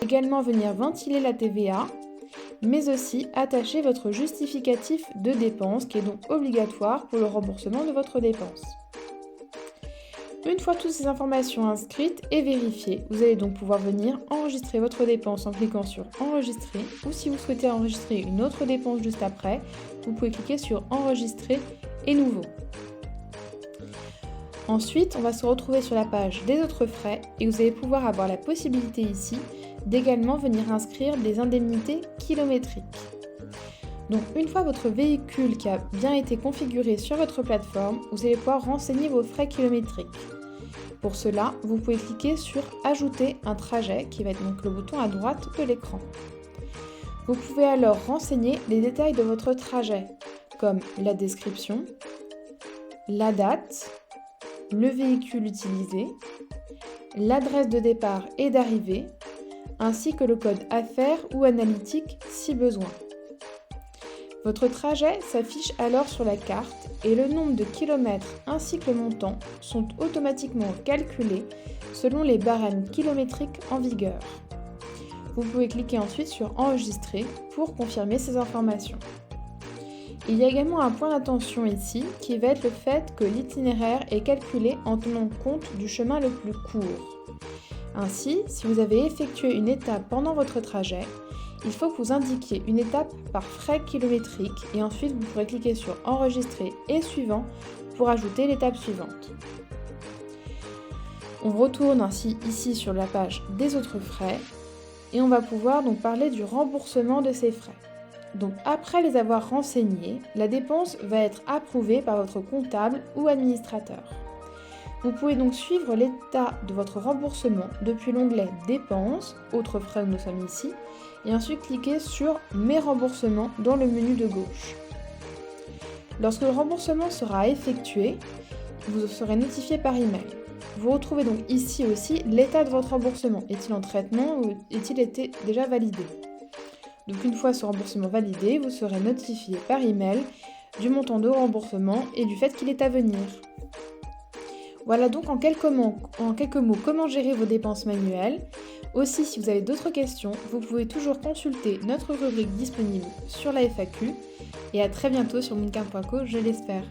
Également venir ventiler la TVA, mais aussi attacher votre justificatif de dépense qui est donc obligatoire pour le remboursement de votre dépense. Une fois toutes ces informations inscrites et vérifiées, vous allez donc pouvoir venir enregistrer votre dépense en cliquant sur Enregistrer ou si vous souhaitez enregistrer une autre dépense juste après, vous pouvez cliquer sur Enregistrer et Nouveau. Ensuite, on va se retrouver sur la page des autres frais et vous allez pouvoir avoir la possibilité ici d'également venir inscrire des indemnités kilométriques. Donc une fois votre véhicule qui a bien été configuré sur votre plateforme, vous allez pouvoir renseigner vos frais kilométriques. Pour cela, vous pouvez cliquer sur Ajouter un trajet qui va être donc le bouton à droite de l'écran. Vous pouvez alors renseigner les détails de votre trajet comme la description, la date, le véhicule utilisé, l'adresse de départ et d'arrivée, ainsi que le code affaires ou analytique si besoin. Votre trajet s'affiche alors sur la carte et le nombre de kilomètres ainsi que le montant sont automatiquement calculés selon les barèmes kilométriques en vigueur. Vous pouvez cliquer ensuite sur Enregistrer pour confirmer ces informations. Il y a également un point d'attention ici qui va être le fait que l'itinéraire est calculé en tenant compte du chemin le plus court. Ainsi, si vous avez effectué une étape pendant votre trajet, il faut que vous indiquiez une étape par frais kilométriques et ensuite vous pourrez cliquer sur Enregistrer et Suivant pour ajouter l'étape suivante. On retourne ainsi ici sur la page des autres frais et on va pouvoir donc parler du remboursement de ces frais. Donc après les avoir renseignés, la dépense va être approuvée par votre comptable ou administrateur. Vous pouvez donc suivre l'état de votre remboursement depuis l'onglet Dépenses, autres frais où nous sommes ici, et ensuite cliquer sur Mes remboursements dans le menu de gauche. Lorsque le remboursement sera effectué, vous serez notifié par email. Vous retrouvez donc ici aussi l'état de votre remboursement. Est-il en traitement ou est-il été déjà validé? Donc une fois ce remboursement validé, vous serez notifié par email du montant de remboursement et du fait qu'il est à venir. Voilà donc en quelques mots comment gérer vos dépenses manuelles. Aussi, si vous avez d'autres questions, vous pouvez toujours consulter notre rubrique disponible sur la FAQ. Et à très bientôt sur Mincar.co, je l'espère.